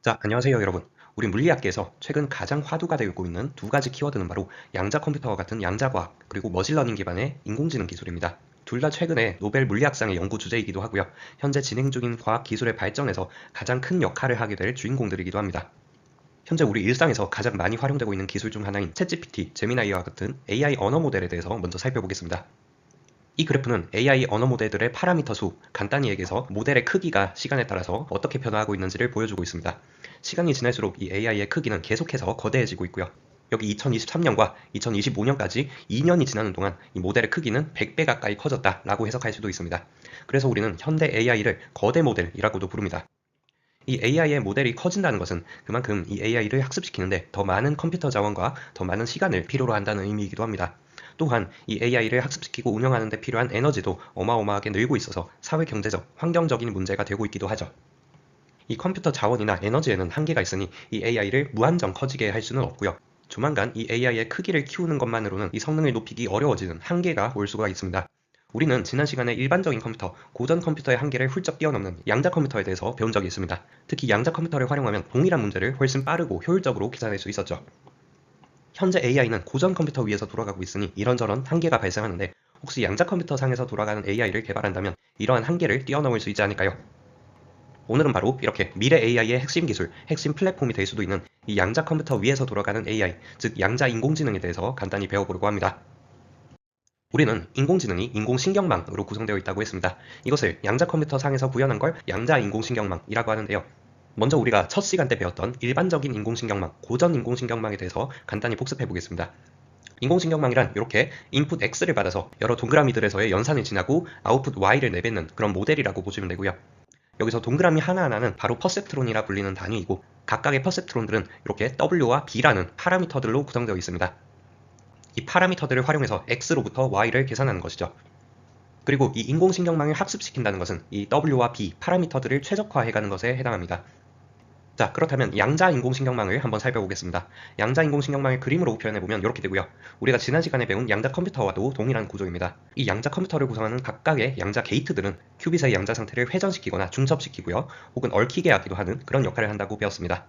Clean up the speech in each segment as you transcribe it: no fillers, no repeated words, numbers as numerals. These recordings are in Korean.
자, 안녕하세요 여러분. 우리 물리학계에서 최근 가장 화두가 되고 있는 두 가지 키워드는 바로 양자 컴퓨터와 같은 양자과학, 그리고 머신러닝 기반의 인공지능 기술입니다. 둘 다 최근에 노벨 물리학상의 연구 주제이기도 하고요. 현재 진행 중인 과학 기술의 발전에서 가장 큰 역할을 하게 될 주인공들이기도 합니다. 현재 우리 일상에서 가장 많이 활용되고 있는 기술 중 하나인 챗GPT, 제미나이와 같은 AI 언어 모델에 대해서 먼저 살펴보겠습니다. 이 그래프는 AI 언어 모델들의 파라미터 수, 간단히 얘기해서 모델의 크기가 시간에 따라서 어떻게 변화하고 있는지를 보여주고 있습니다. 시간이 지날수록 이 AI의 크기는 계속해서 거대해지고 있고요. 여기 2023년과 2025년까지 2년이 지나는 동안 이 모델의 크기는 100배 가까이 커졌다라고 해석할 수도 있습니다. 그래서 우리는 현대 AI를 거대 모델이라고도 부릅니다. 이 AI의 모델이 커진다는 것은 그만큼 이 AI를 학습시키는데 더 많은 컴퓨터 자원과 더 많은 시간을 필요로 한다는 의미이기도 합니다. 또한 이 AI를 학습시키고 운영하는 데 필요한 에너지도 어마어마하게 늘고 있어서 사회 경제적, 환경적인 문제가 되고 있기도 하죠. 이 컴퓨터 자원이나 에너지에는 한계가 있으니 이 AI를 무한정 커지게 할 수는 없고요. 조만간 이 AI의 크기를 키우는 것만으로는 이 성능을 높이기 어려워지는 한계가 올 수가 있습니다. 우리는 지난 시간에 일반적인 컴퓨터, 고전 컴퓨터의 한계를 훌쩍 뛰어넘는 양자 컴퓨터에 대해서 배운 적이 있습니다. 특히 양자 컴퓨터를 활용하면 동일한 문제를 훨씬 빠르고 효율적으로 계산할 수 있었죠. 현재 AI는 고전 컴퓨터 위에서 돌아가고 있으니 이런저런 한계가 발생하는데, 혹시 양자 컴퓨터 상에서 돌아가는 AI를 개발한다면 이러한 한계를 뛰어넘을 수 있지 않을까요? 오늘은 바로 이렇게 미래 AI의 핵심 기술, 핵심 플랫폼이 될 수도 있는 이 양자 컴퓨터 위에서 돌아가는 AI, 즉 양자 인공지능에 대해서 간단히 배워보려고 합니다. 우리는 인공지능이 인공신경망으로 구성되어 있다고 했습니다. 이것을 양자 컴퓨터 상에서 구현한 걸 양자 인공신경망이라고 하는데요. 먼저 우리가 첫 시간 때 배웠던 일반적인 인공신경망, 고전 인공신경망에 대해서 간단히 복습해 보겠습니다. 인공신경망이란 이렇게 인풋 X를 받아서 여러 동그라미들에서의 연산을 지나고 아웃풋 Y를 내뱉는 그런 모델이라고 보시면 되고요. 여기서 동그라미 하나하나는 바로 퍼셉트론이라 불리는 단위이고, 각각의 퍼셉트론들은 이렇게 W와 B라는 파라미터들로 구성되어 있습니다. 이 파라미터들을 활용해서 X로부터 Y를 계산하는 것이죠. 그리고 이 인공신경망을 학습시킨다는 것은 이 W와 B 파라미터들을 최적화해가는 것에 해당합니다. 자, 그렇다면 양자 인공신경망을 한번 살펴보겠습니다. 양자 인공신경망을 그림으로 표현해보면 이렇게 되고요. 우리가 지난 시간에 배운 양자 컴퓨터와도 동일한 구조입니다. 이 양자 컴퓨터를 구성하는 각각의 양자 게이트들은 큐빗의 양자 상태를 회전시키거나 중첩시키고요, 혹은 얽히게 하기도 하는 그런 역할을 한다고 배웠습니다.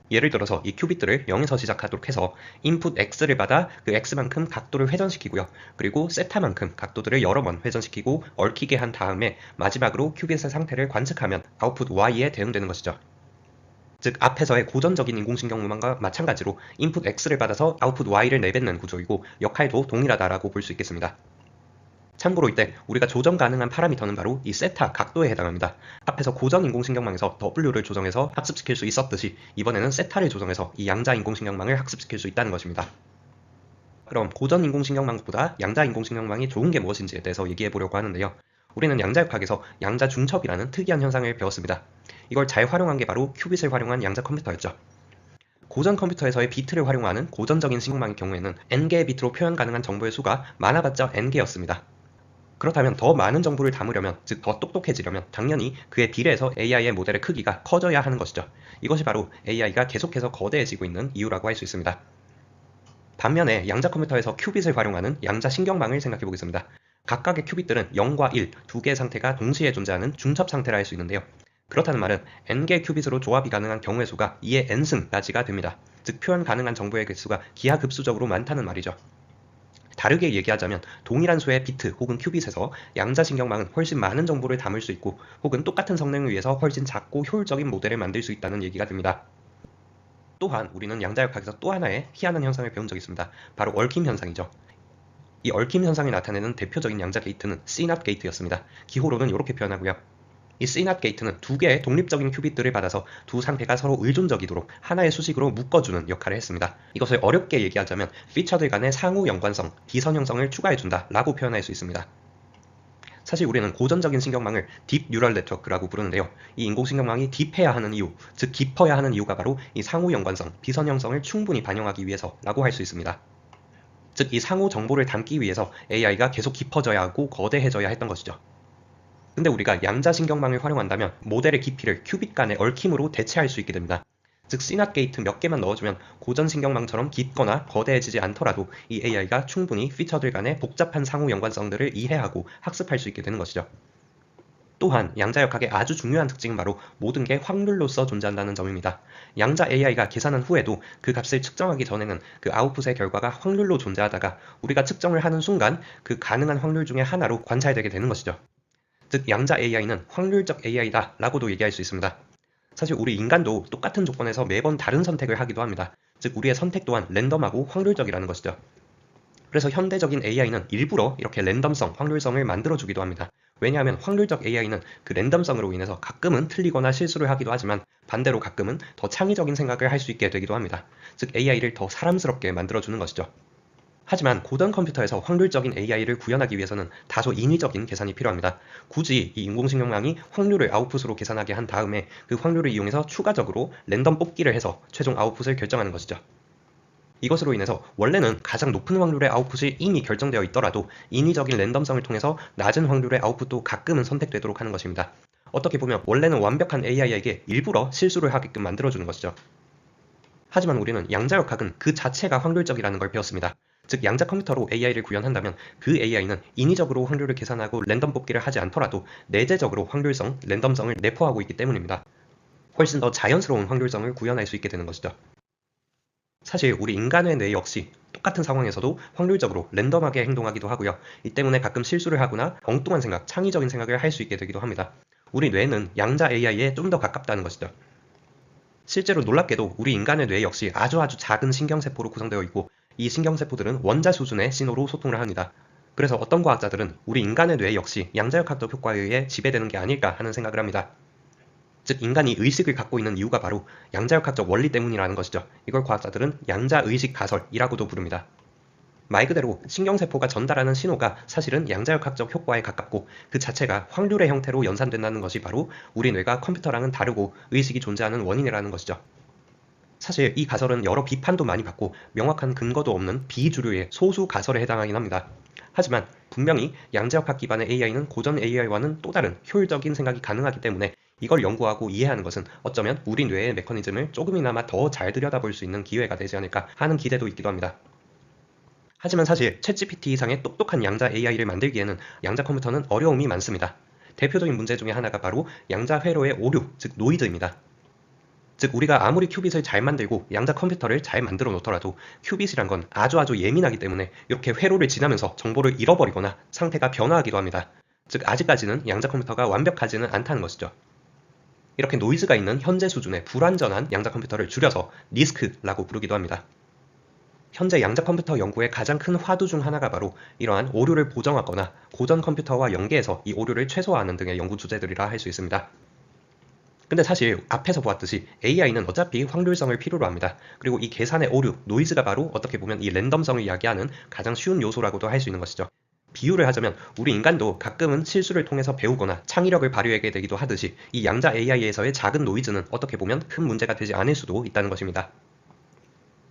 예를 들어서 이 큐빗들을 0에서 시작하도록 해서 인풋 X를 받아 그 X만큼 각도를 회전시키고요. 그리고 세타만큼 각도들을 여러 번 회전시키고 얽히게 한 다음에 마지막으로 큐빗의 상태를 관측하면 아웃풋 Y에 대응되는 것이죠. 즉 앞에서의 고전적인 인공신경망과 마찬가지로 인풋 X를 받아서 아웃풋 Y를 내뱉는 구조이고, 역할도 동일하다라고 볼 수 있겠습니다. 참고로 이때 우리가 조정 가능한 파라미터는 바로 이 세타 각도에 해당합니다. 앞에서 고전 인공신경망에서 W를 조정해서 학습시킬 수 있었듯이 이번에는 세타를 조정해서 이 양자 인공신경망을 학습시킬 수 있다는 것입니다. 그럼 고전 인공신경망보다 양자 인공신경망이 좋은 게 무엇인지에 대해서 얘기해 보려고 하는데요. 우리는 양자역학에서 양자 중첩이라는 특이한 현상을 배웠습니다. 이걸 잘 활용한 게 바로 큐빗을 활용한 양자 컴퓨터였죠. 고전 컴퓨터에서의 비트를 활용하는 고전적인 신경망의 경우에는 n개의 비트로 표현 가능한 정보의 수가 많아봤자 n개였습니다. 그렇다면 더 많은 정보를 담으려면, 즉 더 똑똑해지려면 당연히 그에 비례해서 AI의 모델의 크기가 커져야 하는 것이죠. 이것이 바로 AI가 계속해서 거대해지고 있는 이유라고 할 수 있습니다. 반면에 양자 컴퓨터에서 큐빗을 활용하는 양자 신경망을 생각해 보겠습니다. 각각의 큐빗들은 0과 1, 두 개의 상태가 동시에 존재하는 중첩 상태라 할 수 있는데요. 그렇다는 말은 n개의 큐빗으로 조합이 가능한 경우의 수가 2의 n승까지가 됩니다. 즉 표현 가능한 정보의 개수가 기하급수적으로 많다는 말이죠. 다르게 얘기하자면 동일한 수의 비트 혹은 큐빗에서 양자 신경망은 훨씬 많은 정보를 담을 수 있고, 혹은 똑같은 성능을 위해서 훨씬 작고 효율적인 모델을 만들 수 있다는 얘기가 됩니다. 또한 우리는 양자역학에서 또 하나의 희한한 현상을 배운 적이 있습니다. 바로 얽힘 현상이죠. 이 얽힘 현상을 나타내는 대표적인 양자 게이트는 CNOT 게이트였습니다. 기호로는 이렇게 표현하고요. 이 CNOT 게이트는 두 개의 독립적인 큐빗들을 받아서 두 상태가 서로 의존적이도록 하나의 수식으로 묶어주는 역할을 했습니다. 이것을 어렵게 얘기하자면 피처들 간의 상호 연관성, 비선형성을 추가해준다 라고 표현할 수 있습니다. 사실 우리는 고전적인 신경망을 딥 뉴럴 네트워크라고 부르는데요. 이 인공신경망이 딥해야 하는 이유, 즉 깊어야 하는 이유가 바로 이 상호 연관성, 비선형성을 충분히 반영하기 위해서라고 할 수 있습니다. 즉 이 상호 정보를 담기 위해서 AI가 계속 깊어져야 하고 거대해져야 했던 것이죠. 근데 우리가 양자 신경망을 활용한다면 모델의 깊이를 큐빗 간의 얽힘으로 대체할 수 있게 됩니다. 즉 CNOT 게이트 몇 개만 넣어주면 고전 신경망처럼 깊거나 거대해지지 않더라도 이 AI가 충분히 피처들 간의 복잡한 상호 연관성들을 이해하고 학습할 수 있게 되는 것이죠. 또한 양자역학의 아주 중요한 특징은 바로 모든 게 확률로서 존재한다는 점입니다. 양자 AI가 계산한 후에도 그 값을 측정하기 전에는 그 아웃풋의 결과가 확률로 존재하다가 우리가 측정을 하는 순간 그 가능한 확률 중에 하나로 관찰되게 되는 것이죠. 즉 양자 AI는 확률적 AI다 라고도 얘기할 수 있습니다. 사실 우리 인간도 똑같은 조건에서 매번 다른 선택을 하기도 합니다. 즉 우리의 선택 또한 랜덤하고 확률적이라는 것이죠. 그래서 현대적인 AI는 일부러 이렇게 랜덤성, 확률성을 만들어주기도 합니다. 왜냐하면 확률적 AI는 그 랜덤성으로 인해서 가끔은 틀리거나 실수를 하기도 하지만 반대로 가끔은 더 창의적인 생각을 할 수 있게 되기도 합니다. 즉 AI를 더 사람스럽게 만들어주는 것이죠. 하지만 고전 컴퓨터에서 확률적인 AI를 구현하기 위해서는 다소 인위적인 계산이 필요합니다. 굳이 이 인공지능망이 확률을 아웃풋으로 계산하게 한 다음에 그 확률을 이용해서 추가적으로 랜덤 뽑기를 해서 최종 아웃풋을 결정하는 것이죠. 이것으로 인해서 원래는 가장 높은 확률의 아웃풋이 이미 결정되어 있더라도 인위적인 랜덤성을 통해서 낮은 확률의 아웃풋도 가끔은 선택되도록 하는 것입니다. 어떻게 보면 원래는 완벽한 AI에게 일부러 실수를 하게끔 만들어주는 것이죠. 하지만 우리는 양자역학은 그 자체가 확률적이라는 걸 배웠습니다. 즉 양자 컴퓨터로 AI를 구현한다면 그 AI는 인위적으로 확률을 계산하고 랜덤 뽑기를 하지 않더라도 내재적으로 확률성, 랜덤성을 내포하고 있기 때문입니다. 훨씬 더 자연스러운 확률성을 구현할 수 있게 되는 것이죠. 사실 우리 인간의 뇌 역시 똑같은 상황에서도 확률적으로 랜덤하게 행동하기도 하고요. 이 때문에 가끔 실수를 하거나 엉뚱한 생각, 창의적인 생각을 할 수 있게 되기도 합니다. 우리 뇌는 양자 AI에 좀 더 가깝다는 것이죠. 실제로 놀랍게도 우리 인간의 뇌 역시 아주 작은 신경세포로 구성되어 있고 이 신경세포들은 원자 수준의 신호로 소통을 합니다. 그래서 어떤 과학자들은 우리 인간의 뇌 역시 양자역학적 효과에 의해 지배되는 게 아닐까 하는 생각을 합니다. 즉 인간이 의식을 갖고 있는 이유가 바로 양자역학적 원리 때문이라는 것이죠. 이걸 과학자들은 양자의식 가설이라고도 부릅니다. 말 그대로 신경세포가 전달하는 신호가 사실은 양자역학적 효과에 가깝고 그 자체가 확률의 형태로 연산된다는 것이 바로 우리 뇌가 컴퓨터랑은 다르고 의식이 존재하는 원인이라는 것이죠. 사실 이 가설은 여러 비판도 많이 받고 명확한 근거도 없는 비주류의 소수 가설에 해당하긴 합니다. 하지만 분명히 양자역학 기반의 AI는 고전 AI와는 또 다른 효율적인 생각이 가능하기 때문에 이걸 연구하고 이해하는 것은 어쩌면 우리 뇌의 메커니즘을 조금이나마 더 잘 들여다볼 수 있는 기회가 되지 않을까 하는 기대도 있기도 합니다. 하지만 사실 챗GPT 이상의 똑똑한 양자 AI를 만들기에는 양자 컴퓨터는 어려움이 많습니다. 대표적인 문제 중에 하나가 바로 양자 회로의 오류, 즉 노이즈입니다. 즉 우리가 아무리 큐빗을 잘 만들고 양자 컴퓨터를 잘 만들어 놓더라도 큐빗이란 건 아주 예민하기 때문에 이렇게 회로를 지나면서 정보를 잃어버리거나 상태가 변화하기도 합니다. 즉 아직까지는 양자 컴퓨터가 완벽하지는 않다는 것이죠. 이렇게 노이즈가 있는 현재 수준의 불완전한 양자 컴퓨터를 줄여서 리스크라고 부르기도 합니다. 현재 양자 컴퓨터 연구의 가장 큰 화두 중 하나가 바로 이러한 오류를 보정하거나 고전 컴퓨터와 연계해서 이 오류를 최소화하는 등의 연구 주제들이라 할 수 있습니다. 근데 사실 앞에서 보았듯이 AI는 어차피 확률성을 필요로 합니다. 그리고 이 계산의 오류, 노이즈가 바로 어떻게 보면 이 랜덤성을 이야기하는 가장 쉬운 요소라고도 할 수 있는 것이죠. 비유를 하자면 우리 인간도 가끔은 실수를 통해서 배우거나 창의력을 발휘하게 되기도 하듯이 이 양자 AI에서의 작은 노이즈는 어떻게 보면 큰 문제가 되지 않을 수도 있다는 것입니다.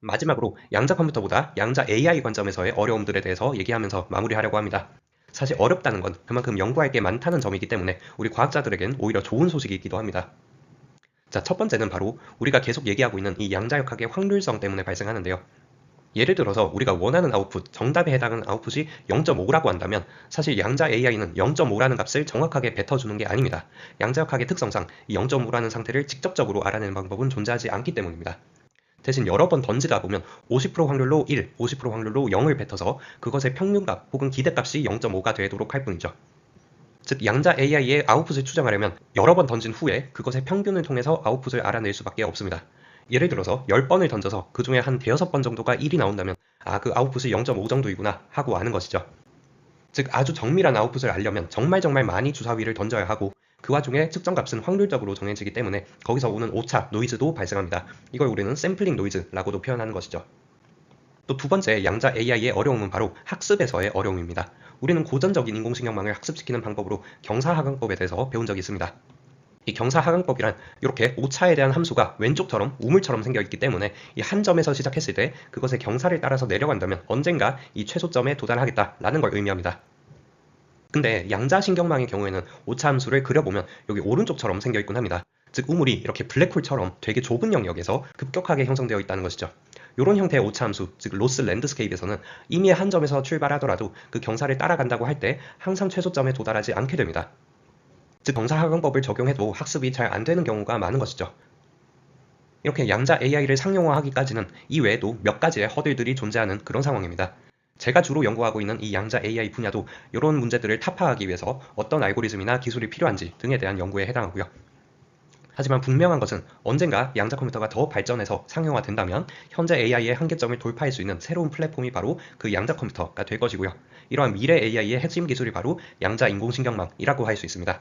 마지막으로 양자 컴퓨터보다 양자 AI 관점에서의 어려움들에 대해서 얘기하면서 마무리하려고 합니다. 사실 어렵다는 건 그만큼 연구할 게 많다는 점이기 때문에 우리 과학자들에겐 오히려 좋은 소식이기도 합니다. 자, 첫 번째는 바로 우리가 계속 얘기하고 있는 이 양자역학의 확률성 때문에 발생하는데요. 예를 들어서 우리가 원하는 아웃풋, 정답에 해당하는 아웃풋이 0.5라고 한다면 사실 양자 AI는 0.5라는 값을 정확하게 뱉어주는 게 아닙니다. 양자역학의 특성상 이 0.5라는 상태를 직접적으로 알아내는 방법은 존재하지 않기 때문입니다. 대신 여러 번 던지다 보면 50% 확률로 1, 50% 확률로 0을 뱉어서 그것의 평균값 혹은 기대값이 0.5가 되도록 할 뿐이죠. 즉 양자 AI의 아웃풋을 추정하려면 여러 번 던진 후에 그것의 평균을 통해서 아웃풋을 알아낼 수밖에 없습니다. 예를 들어서 10번을 던져서 그 중에 한 대여섯 번 정도가 1이 나온다면 그 아웃풋이 0.5 정도이구나 하고 아는 것이죠. 즉 아주 정밀한 아웃풋을 알려면 정말 많이 주사위를 던져야 하고 그 와중에 측정값은 확률적으로 정해지기 때문에 거기서 오는 오차, 노이즈도 발생합니다. 이걸 우리는 샘플링 노이즈라고도 표현하는 것이죠. 또 두 번째 양자 AI의 어려움은 바로 학습에서의 어려움입니다. 우리는 고전적인 인공신경망을 학습시키는 방법으로 경사하강법에 대해서 배운 적이 있습니다. 이 경사하강법이란 이렇게 오차에 대한 함수가 왼쪽처럼 우물처럼 생겨있기 때문에 이 한 점에서 시작했을 때 그것의 경사를 따라서 내려간다면 언젠가 이 최소점에 도달하겠다라는 걸 의미합니다. 근데 양자신경망의 경우에는 오차 함수를 그려보면 여기 오른쪽처럼 생겨있곤 합니다. 즉 우물이 이렇게 블랙홀처럼 되게 좁은 영역에서 급격하게 형성되어 있다는 것이죠. 이런 형태의 오차함수, 즉 로스 랜드스케이프에서는 이미 한 점에서 출발하더라도 그 경사를 따라간다고 할 때 항상 최소점에 도달하지 않게 됩니다. 즉 정사학원법을 적용해도 학습이 잘 안 되는 경우가 많은 것이죠. 이렇게 양자 AI를 상용화하기까지는 이 외에도 몇 가지의 허들들이 존재하는 그런 상황입니다. 제가 주로 연구하고 있는 이 양자 AI 분야도 이런 문제들을 타파하기 위해서 어떤 알고리즘이나 기술이 필요한지 등에 대한 연구에 해당하고요. 하지만 분명한 것은 언젠가 양자 컴퓨터가 더 발전해서 상용화된다면 현재 AI의 한계점을 돌파할 수 있는 새로운 플랫폼이 바로 그 양자 컴퓨터가 될 것이고요. 이러한 미래 AI의 핵심 기술이 바로 양자 인공신경망이라고 할 수 있습니다.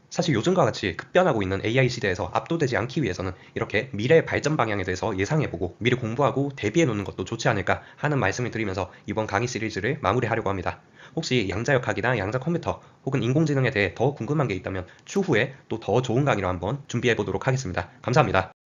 사실 요즘과 같이 급변하고 있는 AI 시대에서 압도되지 않기 위해서는 이렇게 미래의 발전 방향에 대해서 예상해보고 미리 공부하고 대비해놓는 것도 좋지 않을까 하는 말씀을 드리면서 이번 강의 시리즈를 마무리하려고 합니다. 혹시 양자역학이나 양자 컴퓨터 혹은 인공지능에 대해 더 궁금한 게 있다면 추후에 또 더 좋은 강의로 한번 준비해보도록 하겠습니다. 감사합니다.